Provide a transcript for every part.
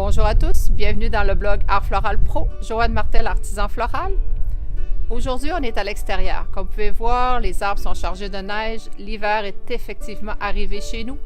Bonjour à tous, bienvenue dans le blog Art Floral Pro, Joanne Martel, artisan floral. Aujourd'hui, on est à l'extérieur. Comme vous pouvez voir, les arbres sont chargés de neige. L'hiver est effectivement arrivé chez nous.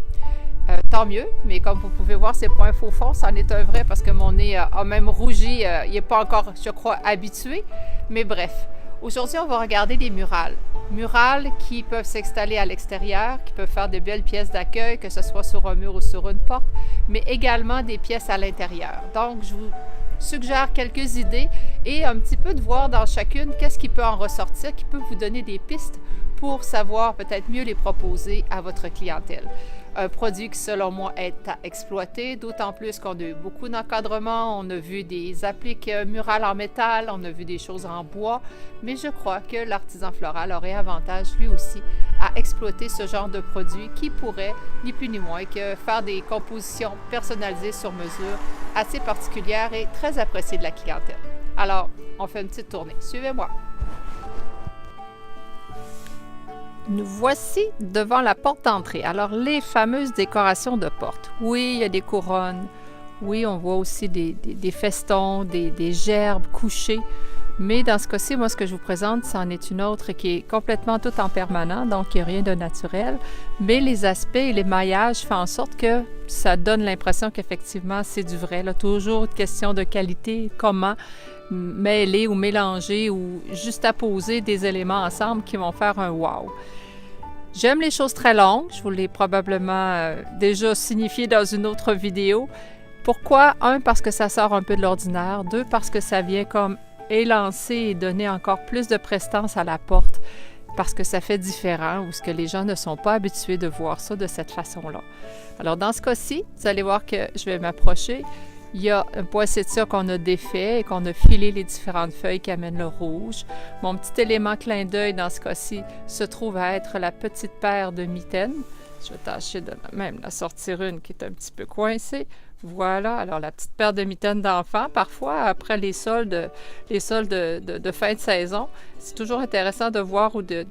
Tant mieux, mais comme vous pouvez voir, c'est pas un faux fond, c'en est un vrai parce que mon nez a même rougi. Il n'est pas encore, je crois, habitué. Mais bref, aujourd'hui, on va regarder des murales. Murales qui peuvent s'installer à l'extérieur, qui peuvent faire de belles pièces d'accueil, que ce soit sur un mur ou sur une porte, mais également des pièces à l'intérieur. Donc, je vous suggère quelques idées et un petit peu de voir dans chacune qu'est-ce qui peut en ressortir, qui peut vous donner des pistes pour savoir peut-être mieux les proposer à votre clientèle. Un produit qui, selon moi, est à exploiter, d'autant plus qu'on a eu beaucoup d'encadrement, on a vu des appliques murales en métal, on a vu des choses en bois, mais je crois que l'artisan floral aurait avantage, lui aussi, à exploiter ce genre de produit qui pourrait, ni plus ni moins, que faire des compositions personnalisées sur mesure, assez particulières et très appréciées de la clientèle. Alors, on fait une petite tournée. Suivez-moi! Nous voici devant la porte d'entrée. Alors, les fameuses décorations de porte. Oui, il y a des couronnes. Oui, on voit aussi des festons, des gerbes couchées. Mais dans ce cas-ci, moi, ce que je vous présente, c'en est une autre qui est complètement toute en permanent, donc il n'y a rien de naturel. Mais les aspects et les maillages font en sorte que ça donne l'impression qu'effectivement, c'est du vrai. Là, toujours une question de qualité, comment mêler ou mélanger ou juste apposer des éléments ensemble qui vont faire un wow. J'aime les choses très longues, je vous l'ai probablement déjà signifié dans une autre vidéo. Pourquoi? Un, parce que ça sort un peu de l'ordinaire. Deux, parce que ça vient comme élancer et donner encore plus de prestance à la porte parce que ça fait différent ou ce que les gens ne sont pas habitués de voir ça de cette façon-là. Alors, dans ce cas-ci, vous allez voir que je vais m'approcher. Il y a un poinsettia qu'on a défait et qu'on a filé les différentes feuilles qui amènent le rouge. Mon petit élément clin d'œil dans ce cas-ci se trouve à être la petite paire de mitaines. Je vais tâcher de même la sortir une qui est un petit peu coincée. Voilà, alors la petite paire de mitaines d'enfants, parfois après les soldes de fin de saison, c'est toujours intéressant de voir ou de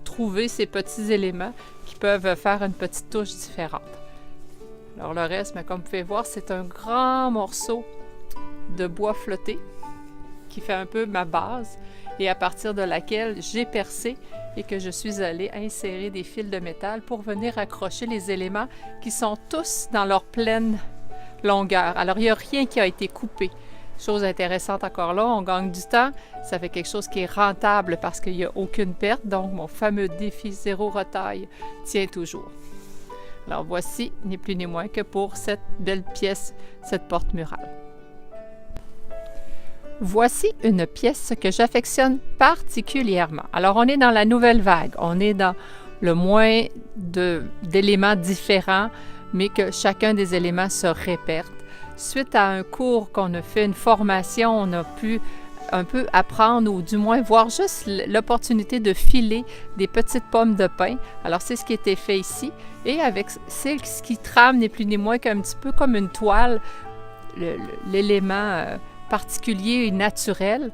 trouver ces petits éléments qui peuvent faire une petite touche différente. Alors le reste, mais comme vous pouvez voir, c'est un grand morceau de bois flotté qui fait un peu ma base et à partir de laquelle j'ai percé et que je suis allée insérer des fils de métal pour venir accrocher les éléments qui sont tous dans leur pleine longueur. Alors, il n'y a rien qui a été coupé. Chose intéressante encore là, on gagne du temps. Ça fait quelque chose qui est rentable parce qu'il n'y a aucune perte. Donc, mon fameux défi zéro retaille tient toujours. Alors, voici, ni plus ni moins que pour cette belle pièce, cette porte murale. Voici une pièce que j'affectionne particulièrement. Alors, on est dans la nouvelle vague. On est dans le moins d'éléments différents, mais que chacun des éléments se répète. Suite à un cours qu'on a fait, une formation, on a pu un peu apprendre ou du moins voir juste l'opportunité de filer des petites pommes de pin. Alors, c'est ce qui était fait ici. Et avec ce qui trame ni plus ni moins qu'un petit peu comme une toile, l'élément particulier et naturel.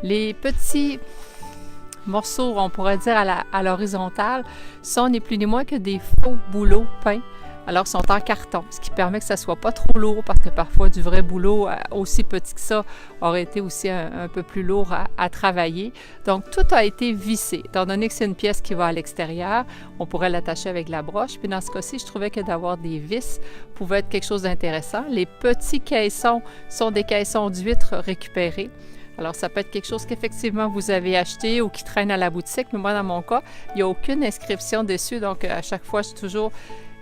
Les petits morceaux, on pourrait dire à l'horizontale, sont ni plus ni moins que des faux bouleaux peints. Alors, ils sont en carton, ce qui permet que ça ne soit pas trop lourd parce que parfois, du vrai boulot aussi petit que ça aurait été aussi un peu plus lourd à travailler. Donc, tout a été vissé. Étant donné que c'est une pièce qui va à l'extérieur, on pourrait l'attacher avec la broche. Puis dans ce cas-ci, je trouvais que d'avoir des vis pouvait être quelque chose d'intéressant. Les petits caissons sont des caissons d'huîtres récupérés. Alors, ça peut être quelque chose qu'effectivement vous avez acheté ou qui traîne à la boutique. Mais moi, dans mon cas, il n'y a aucune inscription dessus. Donc, à chaque fois,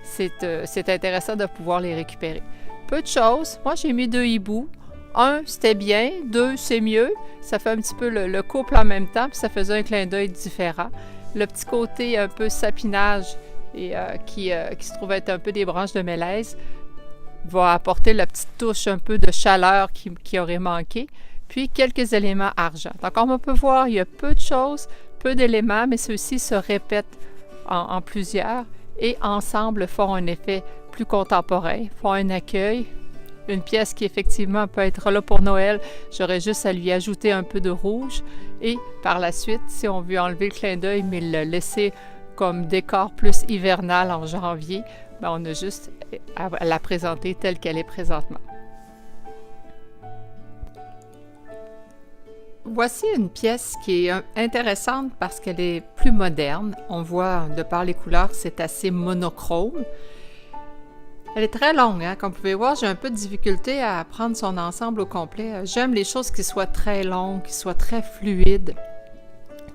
c'est intéressant de pouvoir les récupérer. Peu de choses. Moi, j'ai mis 2 hiboux. 1, c'était bien. 2, c'est mieux. Ça fait un petit peu le couple en même temps, puis ça faisait un clin d'œil différent. Le petit côté un peu sapinage et qui se trouve être un peu des branches de mélèze va apporter la petite touche un peu de chaleur qui aurait manqué. Puis, quelques éléments argent. Donc, comme on peut voir, il y a peu de choses, peu d'éléments, mais ceux-ci se répètent en plusieurs et ensemble font un effet plus contemporain, font un accueil, une pièce qui effectivement peut être là pour Noël. J'aurais juste à lui ajouter un peu de rouge et par la suite, si on veut enlever le clin d'œil mais le laisser comme décor plus hivernal en janvier, bien, on a juste à la présenter telle qu'elle est présentement. Voici une pièce qui est intéressante parce qu'elle est plus moderne. On voit, de par les couleurs, c'est assez monochrome. Elle est très longue, hein? Comme vous pouvez voir, j'ai un peu de difficulté à prendre son ensemble au complet. J'aime les choses qui soient très longues, qui soient très fluides.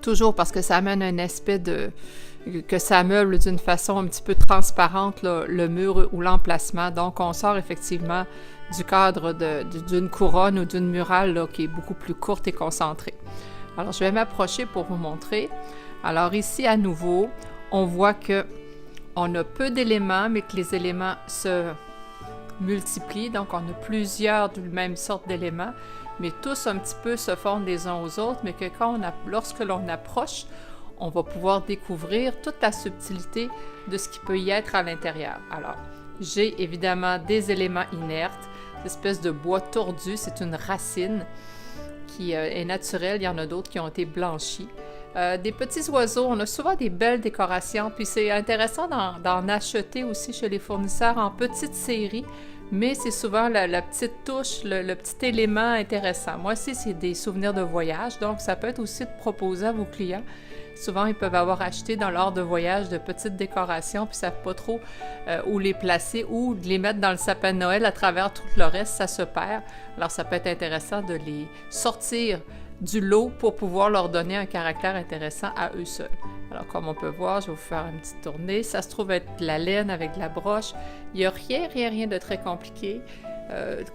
Toujours parce que ça amène un aspect que ça meuble d'une façon un petit peu transparente là, le mur ou l'emplacement. Donc, on sort effectivement du cadre d'une couronne ou d'une murale là, qui est beaucoup plus courte et concentrée. Alors, je vais m'approcher pour vous montrer. Alors ici, à nouveau, on voit que on a peu d'éléments, mais que les éléments se multiplient. Donc, on a plusieurs de la même sorte d'éléments, mais tous un petit peu se fondent les uns aux autres, mais que lorsque l'on approche, on va pouvoir découvrir toute la subtilité de ce qui peut y être à l'intérieur. Alors, j'ai évidemment des éléments inertes, cette espèce de bois tordu, c'est une racine qui est naturelle, il y en a d'autres qui ont été blanchis. Des petits oiseaux, on a souvent des belles décorations, puis c'est intéressant d'en acheter aussi chez les fournisseurs en petite série, mais c'est souvent la petite touche, le petit élément intéressant. Moi aussi, c'est des souvenirs de voyage, donc ça peut être aussi de proposer à vos clients. Souvent, ils peuvent avoir acheté dans leur de voyage de petites décorations, puis ils ne savent pas trop où les placer ou de les mettre dans le sapin de Noël à travers tout le reste, ça se perd. Alors, ça peut être intéressant de les sortir du lot pour pouvoir leur donner un caractère intéressant à eux seuls. Alors, comme on peut voir, je vais vous faire une petite tournée. Ça se trouve être de la laine avec de la broche. Il n'y a rien de très compliqué.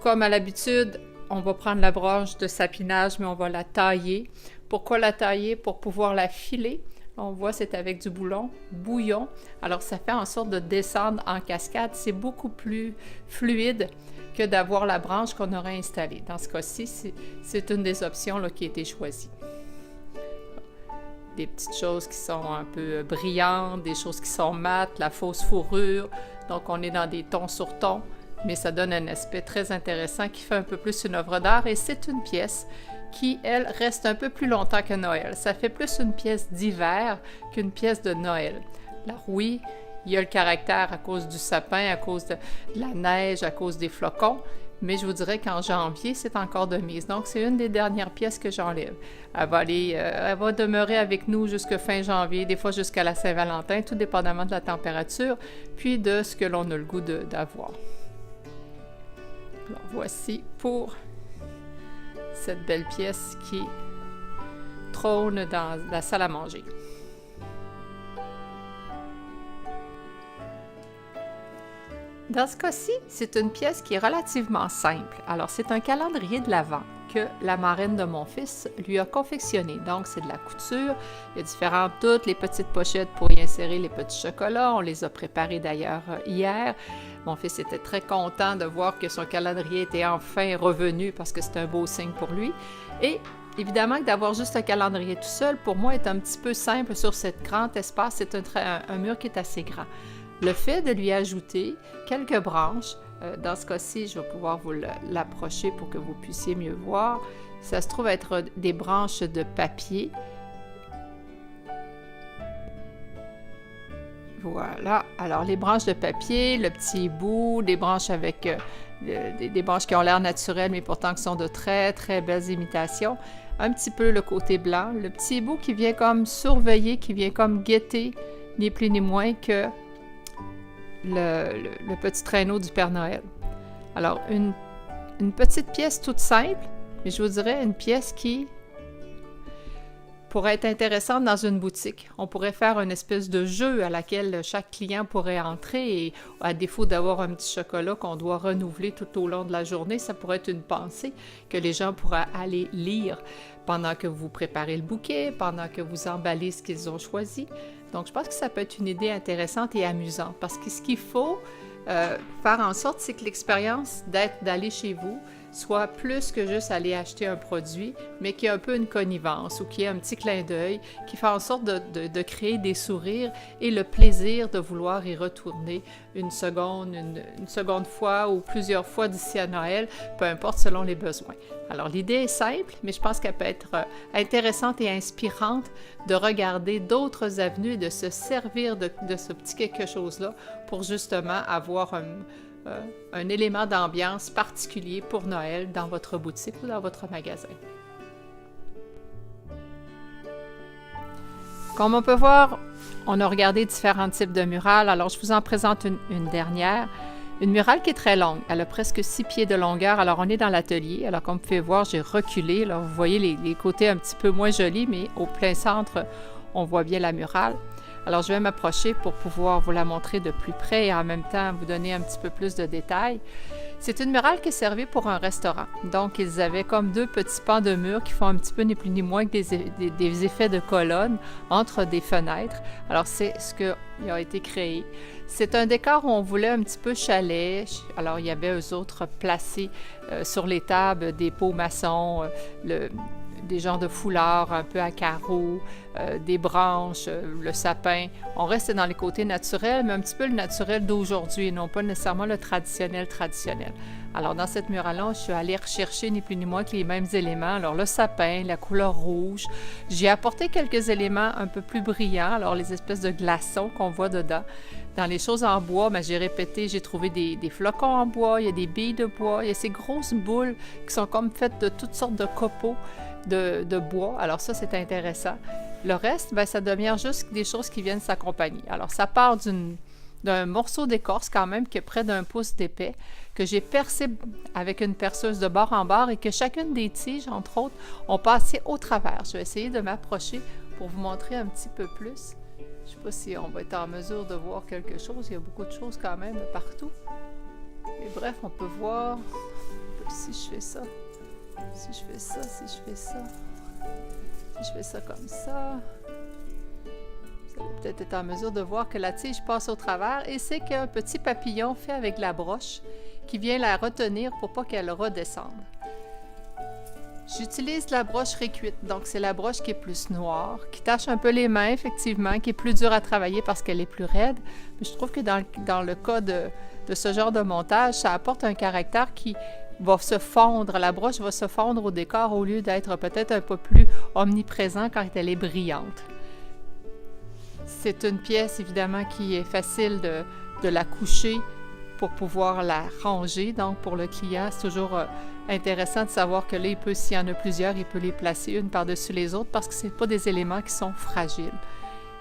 Comme à l'habitude, on va prendre la broche de sapinage, mais on va la tailler. Pourquoi la tailler? Pour pouvoir la filer. On voit, c'est avec du bouillon. Alors, ça fait en sorte de descendre en cascade. C'est beaucoup plus fluide que d'avoir la branche qu'on aurait installée. Dans ce cas-ci, c'est une des options là, qui a été choisie. Des petites choses qui sont un peu brillantes, des choses qui sont mates, la fausse fourrure. Donc, on est dans des tons sur tons, mais ça donne un aspect très intéressant qui fait un peu plus une œuvre d'art. Et c'est une pièce qui, elle, reste un peu plus longtemps que Noël. Ça fait plus une pièce d'hiver qu'une pièce de Noël. Alors oui, il y a le caractère à cause du sapin, à cause de la neige, à cause des flocons, mais je vous dirais qu'en janvier, c'est encore de mise. Donc, c'est une des dernières pièces que j'enlève. Elle va demeurer avec nous jusqu'à fin janvier, des fois jusqu'à la Saint-Valentin, tout dépendamment de la température, puis de ce que l'on a le goût d'avoir. Alors, voici pour cette belle pièce qui trône dans la salle à manger. Dans ce cas-ci, c'est une pièce qui est relativement simple. Alors, c'est un calendrier de l'Avent que la marraine de mon fils lui a confectionné. Donc, c'est de la couture. Il y a toutes les petites pochettes pour y insérer les petits chocolats. On les a préparés d'ailleurs hier. Mon fils était très content de voir que son calendrier était enfin revenu parce que c'est un beau signe pour lui. Et évidemment que d'avoir juste un calendrier tout seul, pour moi, est un petit peu simple sur ce grand espace. C'est un mur qui est assez grand. Le fait de lui ajouter quelques branches, dans ce cas-ci, je vais pouvoir vous l'approcher pour que vous puissiez mieux voir. Ça se trouve être des branches de papier. Voilà. Alors, les branches de papier, le petit bout, des branches avec des branches qui ont l'air naturelles, mais pourtant qui sont de très, très belles imitations. Un petit peu le côté blanc. Le petit bout qui vient comme surveiller, qui vient comme guetter, ni plus ni moins que le petit traîneau du Père Noël. Alors, une petite pièce toute simple, mais je vous dirais une pièce qui pourrait être intéressante dans une boutique. On pourrait faire une espèce de jeu à laquelle chaque client pourrait entrer et à défaut d'avoir un petit chocolat qu'on doit renouveler tout au long de la journée, ça pourrait être une pensée que les gens pourraient aller lire pendant que vous préparez le bouquet, pendant que vous emballez ce qu'ils ont choisi. Donc, je pense que ça peut être une idée intéressante et amusante parce que ce qu'il faut faire en sorte, c'est que l'expérience d'aller chez vous soit plus que juste aller acheter un produit, mais qu'il y ait un peu une connivence ou qu'il y ait un petit clin d'œil qui fait en sorte de créer des sourires et le plaisir de vouloir y retourner une seconde fois ou plusieurs fois d'ici à Noël, peu importe selon les besoins. Alors, l'idée est simple, mais je pense qu'elle peut être intéressante et inspirante de regarder d'autres avenues et de se servir de ce petit quelque chose-là pour justement avoir un élément d'ambiance particulier pour Noël dans votre boutique ou dans votre magasin. Comme on peut voir, on a regardé différents types de murales. Alors, je vous en présente une dernière. Une murale qui est très longue. Elle a presque 6 pieds de longueur. Alors, on est dans l'atelier. Alors, comme vous pouvez voir, j'ai reculé. Là, vous voyez les côtés un petit peu moins jolis, mais au plein centre, on voit bien la murale. Alors, je vais m'approcher pour pouvoir vous la montrer de plus près et en même temps vous donner un petit peu plus de détails. C'est une murale qui est servie pour un restaurant. Donc, ils avaient comme 2 petits pans de mur qui font un petit peu ni plus ni moins que des effets de colonnes entre des fenêtres. Alors, c'est ce qui a été créé. C'est un décor où on voulait un petit peu chalet. Alors, il y avait eux autres placés sur les tables des pots maçons, des genres de foulards un peu à carreaux, des branches, le sapin. On reste dans les côtés naturels, mais un petit peu le naturel d'aujourd'hui, et non pas nécessairement le traditionnel. Alors, dans cette murale-là, je suis allée rechercher ni plus ni moins que les mêmes éléments. Alors, le sapin, la couleur rouge. J'ai apporté quelques éléments un peu plus brillants, alors les espèces de glaçons qu'on voit dedans. Dans les choses en bois, j'ai répété, j'ai trouvé des flocons en bois, il y a des billes de bois, il y a ces grosses boules qui sont comme faites de toutes sortes de copeaux de bois. Alors ça, c'est intéressant. Le reste, ça devient juste des choses qui viennent s'accompagner. Alors, ça part d'un morceau d'écorce quand même qui est près d'1 pouce d'épais, que j'ai percé avec une perceuse de bord en bord et que chacune des tiges, entre autres, ont passé au travers. Je vais essayer de m'approcher pour vous montrer un petit peu plus. Je ne sais pas si on va être en mesure de voir quelque chose. Il y a beaucoup de choses quand même partout. Et bref, on peut voir si je fais ça, si je fais ça, si je fais ça, si je fais ça comme ça. Vous allez peut-être être en mesure de voir que la tige passe au travers et c'est qu'un petit papillon fait avec la broche qui vient la retenir pour pas qu'elle redescende. J'utilise la broche récuite, donc c'est la broche qui est plus noire, qui tache un peu les mains, effectivement, qui est plus dure à travailler parce qu'elle est plus raide. Mais je trouve que dans le cas de ce genre de montage, ça apporte un caractère qui va se fondre, la broche va se fondre au décor au lieu d'être peut-être un peu plus omniprésent quand elle est brillante. C'est une pièce, évidemment, qui est facile de la coucher pour pouvoir la ranger. Donc, pour le client, c'est toujours intéressant de savoir que là, s'il y en a plusieurs, il peut les placer une par-dessus les autres parce que ce n'est pas des éléments qui sont fragiles.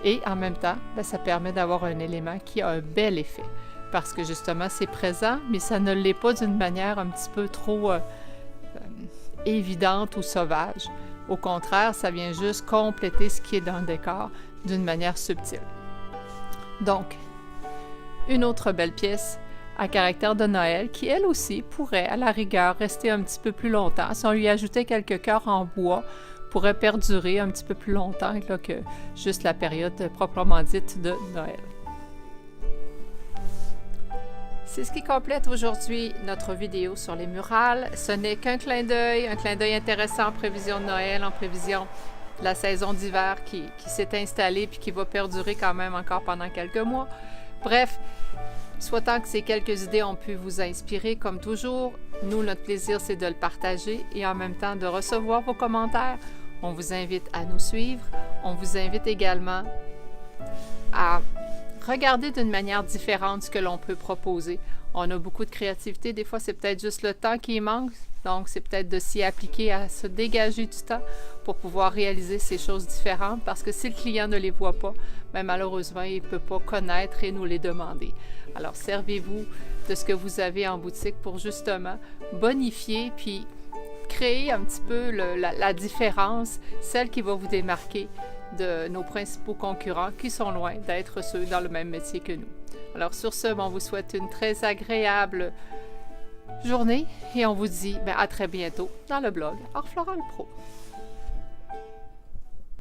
Et en même temps, ça permet d'avoir un élément qui a un bel effet parce que justement, c'est présent, mais ça ne l'est pas d'une manière un petit peu trop évidente ou sauvage. Au contraire, ça vient juste compléter ce qui est dans le décor d'une manière subtile. Donc, une autre belle pièce à caractère de Noël qui, elle aussi, pourrait, à la rigueur, rester un petit peu plus longtemps. Si on lui ajoutait quelques cœurs en bois, pourrait perdurer un petit peu plus longtemps là, que juste la période proprement dite de Noël. C'est ce qui complète aujourd'hui notre vidéo sur les murales. Ce n'est qu'un clin d'œil intéressant en prévision de Noël, en prévision de la saison d'hiver qui s'est installée puis qui va perdurer quand même encore pendant quelques mois. Bref, souhaitant que ces quelques idées ont pu vous inspirer comme toujours, nous, notre plaisir, c'est de le partager et en même temps de recevoir vos commentaires. On vous invite à nous suivre. On vous invite également à regarder d'une manière différente ce que l'on peut proposer. On a beaucoup de créativité. Des fois, c'est peut-être juste le temps qui manque. Donc, c'est peut-être de s'y appliquer, à se dégager du temps pour pouvoir réaliser ces choses différentes. Parce que si le client ne les voit pas, malheureusement, il ne peut pas connaître et nous les demander. Alors, servez-vous de ce que vous avez en boutique pour justement bonifier puis créer un petit peu la différence, celle qui va vous démarquer de nos principaux concurrents qui sont loin d'être ceux dans le même métier que nous. Alors sur ce, on vous souhaite une très agréable journée et on vous dit à très bientôt dans le blog Art Floral Pro.